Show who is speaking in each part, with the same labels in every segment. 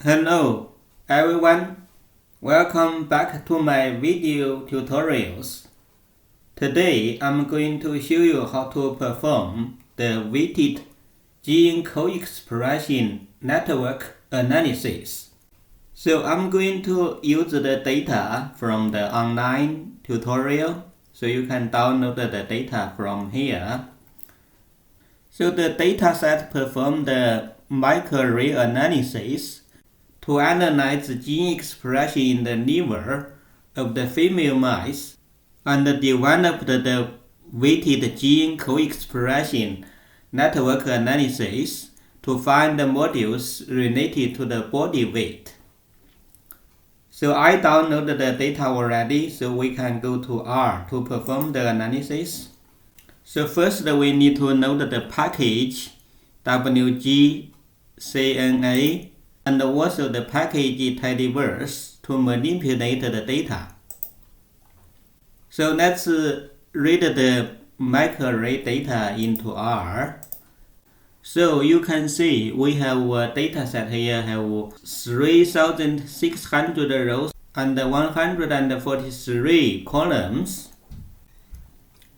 Speaker 1: Hello everyone, welcome back to my video tutorials. Today I'm going to show you how to perform the weighted gene co-expression network analysis. So I'm going to use the data from the online tutorial, so you can download the data from here. So the dataset performed the microarray analysis to analyze the gene expression in the liver of the female mice and developed the weighted gene co-expression network analysis to find the modules related to the body weight. So I downloaded the data already, so we can go to R to perform the analysis. So first we need to load the package WGCNA and also the package tidyverse to manipulate the data. So let's read the microarray data into R. So you can see we have a data set here, have 3,600 rows and 143 columns.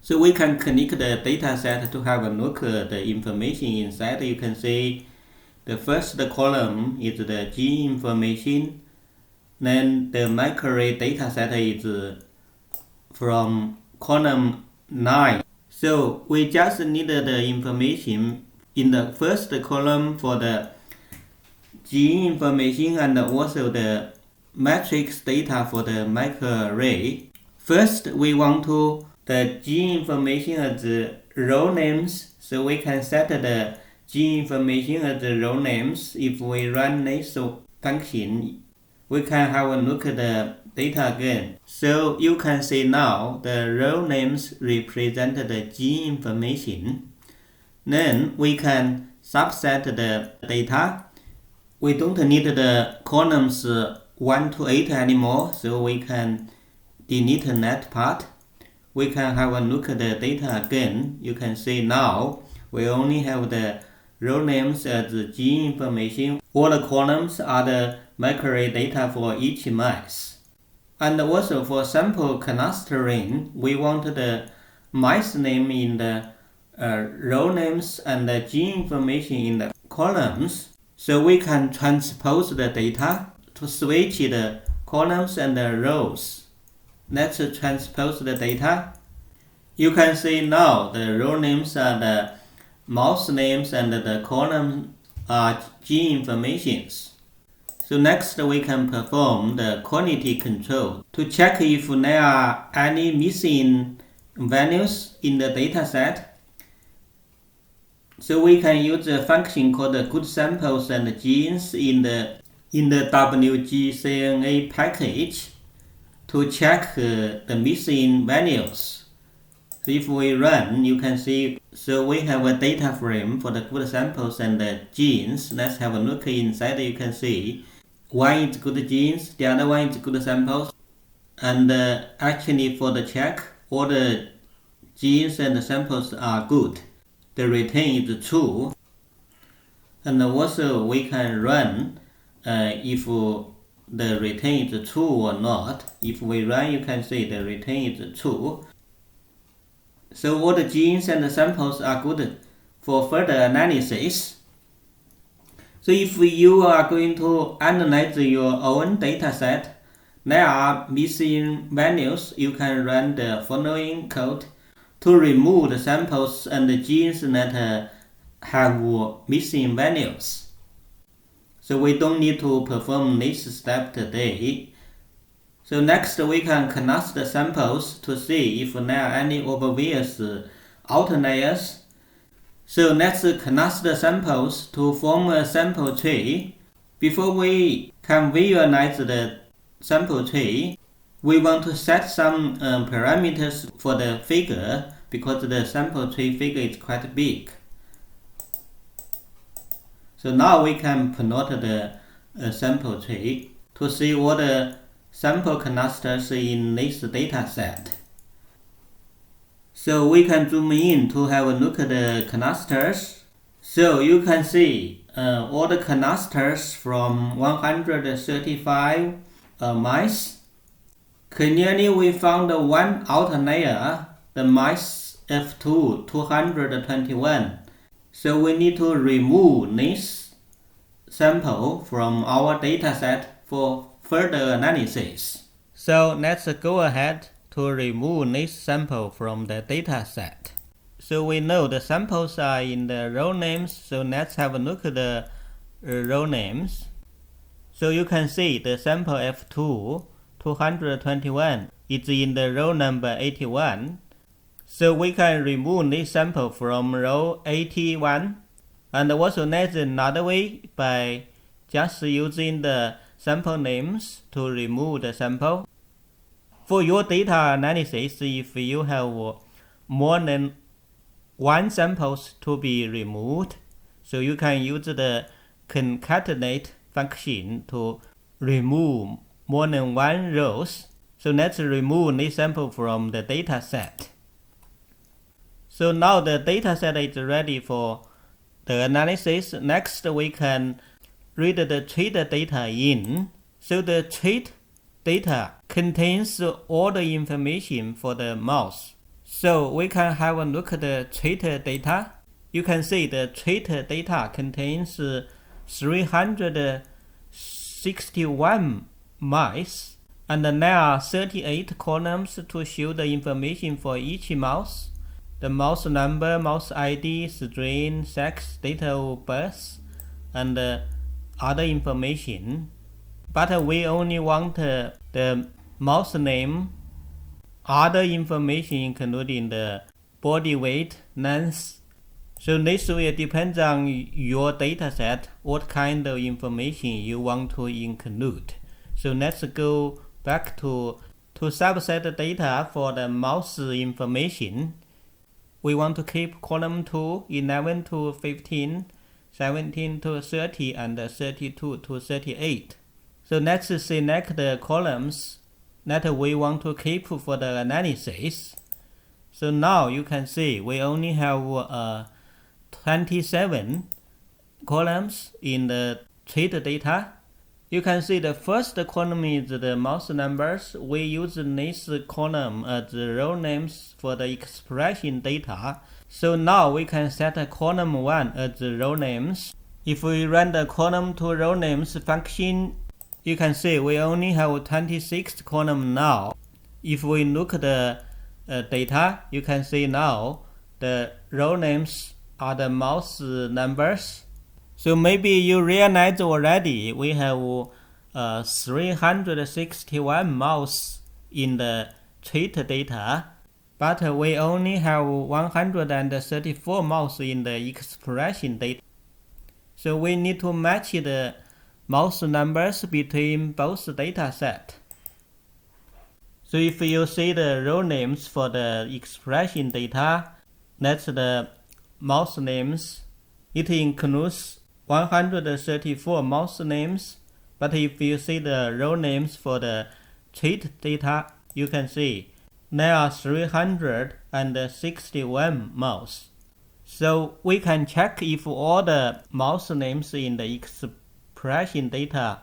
Speaker 1: So we can click the data set to have a look at the information inside. You can see the first column is the gene information, then the microarray data set is from column 9. So we just need the information in the first column for the gene information and also the matrix data for the microarray. First we want to the gene information as row names, so we can set the gene information as row names. If we run this function, we can have a look at the data again. So you can see now the row names represent the gene information. Then we can subset the data. We don't need the columns 1 to 8 anymore, so we can delete that part. We can have a look at the data again. You can see now we only have the row names as the gene information. All the columns are the microarray data for each mice. And also for sample clustering, we want the mice name in the row names and the gene information in the columns. So we can transpose the data to switch the columns and the rows. Let's transpose the data. You can see now the row names are the mouse names and the column are gene informations. So next we can perform the quality control to check if there are any missing values in the dataset. So we can use a function called good samples and genes in the WGCNA package to check the missing values. So if we run, you can see, so we have a data frame for the good samples and the genes. Let's have a look inside. You can see one is good genes, the other one is good samples. And actually for the check, all the genes and the samples are good. The return is true. And also we can run if the return is true or not. If we run, you can see the return is true. So all the genes and the samples are good for further analysis. So if you are going to analyze your own dataset, there are missing values, you can run the following code to remove the samples and the genes that have missing values. So we don't need to perform this step today. So next we can cluster the samples to see if there are any obvious outliers. So let's cluster the samples to form a sample tree. Before we can visualize the sample tree, we want to set some parameters for the figure because the sample tree figure is quite big. So now we can plot the sample tree to see what the sample clusters in this data set. So we can zoom in to have a look at the clusters. So you can see all the canisters from 135 mice. Clearly, we found one outlier, the mice F2 221. So we need to remove this sample from our dataset for further analysis. So let's go ahead to remove this sample from the dataset. So we know the samples are in the row names, so let's have a look at the row names. So you can see the sample F2 221 is in the row number 81. So we can remove this sample from row 81. And also there's another way by just using the sample names to remove the sample. For your data analysis, if you have more than one samples to be removed, so you can use the concatenate function to remove more than one rows. So let's remove this sample from the data set. So now the data set is ready for the analysis. Next we can read the trait data in. So the trait data contains all the information for the mouse. So we can have a look at the trait data. You can see the trait data contains 361 mice, and there are 38 columns to show the information for each mouse. The mouse number, mouse ID, strain, sex, date of birth, and other information. But we only want the mouse name, other information including the body weight, length. So this will depend on your dataset, what kind of information you want to include. So let's go back to subset data for the mouse information. We want to keep column 2, 11 to 15, 17 to 30, and 32 to 38. So let's select the columns that we want to keep for the analysis. So now you can see we only have 27 columns in the trait data. You can see the first column is the mouse numbers. We use this column as the row names for the expression data. So now we can set column 1 as the row names. If we run the column to row names function, you can see we only have 26 columns now. If we look at the data, you can see now the row names are the mouse numbers. So maybe you realize already we have 361 mouse in the trait data, but we only have 134 mouse in the expression data. So we need to match the mouse numbers between both data sets. So if you see the row names for the expression data, that's the mouse names. It includes 134 mouse names, but if you see the row names for the trait data, you can see there are 361 mouse. So we can check if all the mouse names in the expression data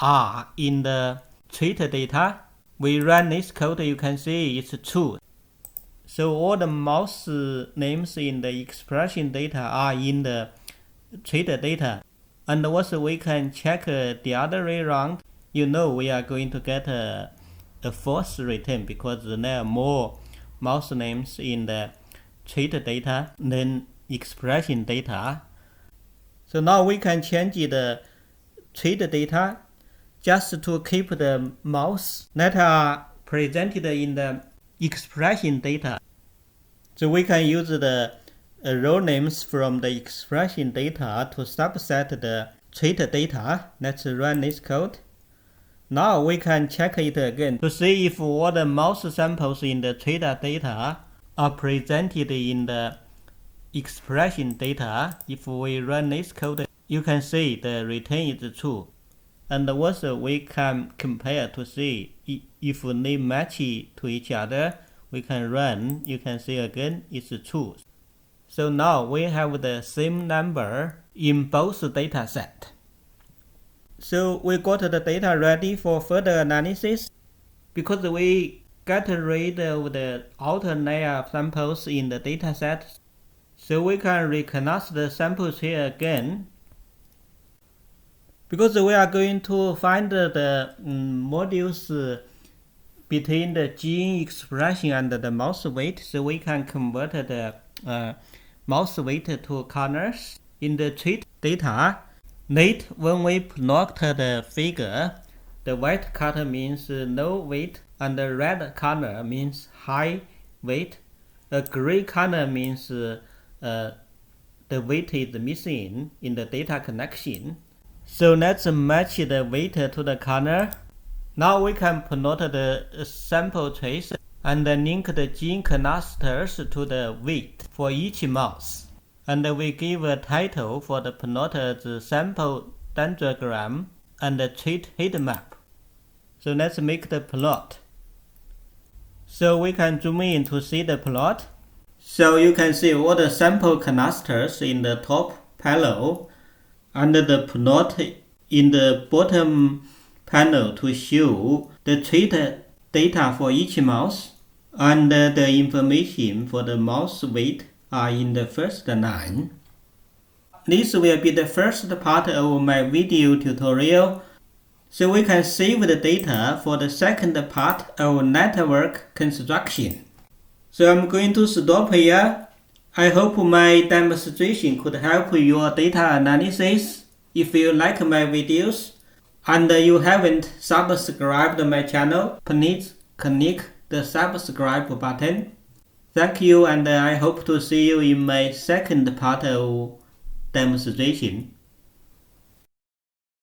Speaker 1: are in the trait data. We run this code, you can see it's true. So all the mouse names in the expression data are in the trait data. And also we can check the other way around. You know we are going to get a false return because there are more mouse names in the trait data than expression data. So now we can change the trait data just to keep the mouse that are presented in the expression data. So we can use the row names from the expression data to subset the trait data. Let's run this code. Now we can check it again to see if all the mouse samples in the trait data are presented in the expression data. If we run this code, you can see the return is true. And also we can compare to see if they match to each other. We can run, you can see again it's true. So now we have the same number in both datasets. So we got the data ready for further analysis. Because we get rid of the outer layer of samples in the dataset, so we can recognize the samples here again. Because we are going to find the modules between the gene expression and the mouse weight, so we can convert the mouse weight to colors in the trait data. Later, when we plot the figure, the white color means low weight and the red color means high weight. A gray color means the weight is missing in the data connection. So let's match the weight to the color. Now we can plot the sample trace and link the gene clusters to the weight for each mouse. And we give a title for the plotted sample dendrogram and the trait heat map. So let's make the plot. So we can zoom in to see the plot. So you can see all the sample clusters in the top panel and the plot in the bottom panel to show the trait data for each mouse, and the information for the mouse weight are in the first line. This will be the first part of my video tutorial, so we can save the data for the second part of network construction. So I'm going to stop here. I hope my demonstration could help your data analysis. If you like my videos and you haven't subscribed my channel, please click the subscribe button. Thank you, and I hope to see you in my second part of demonstration.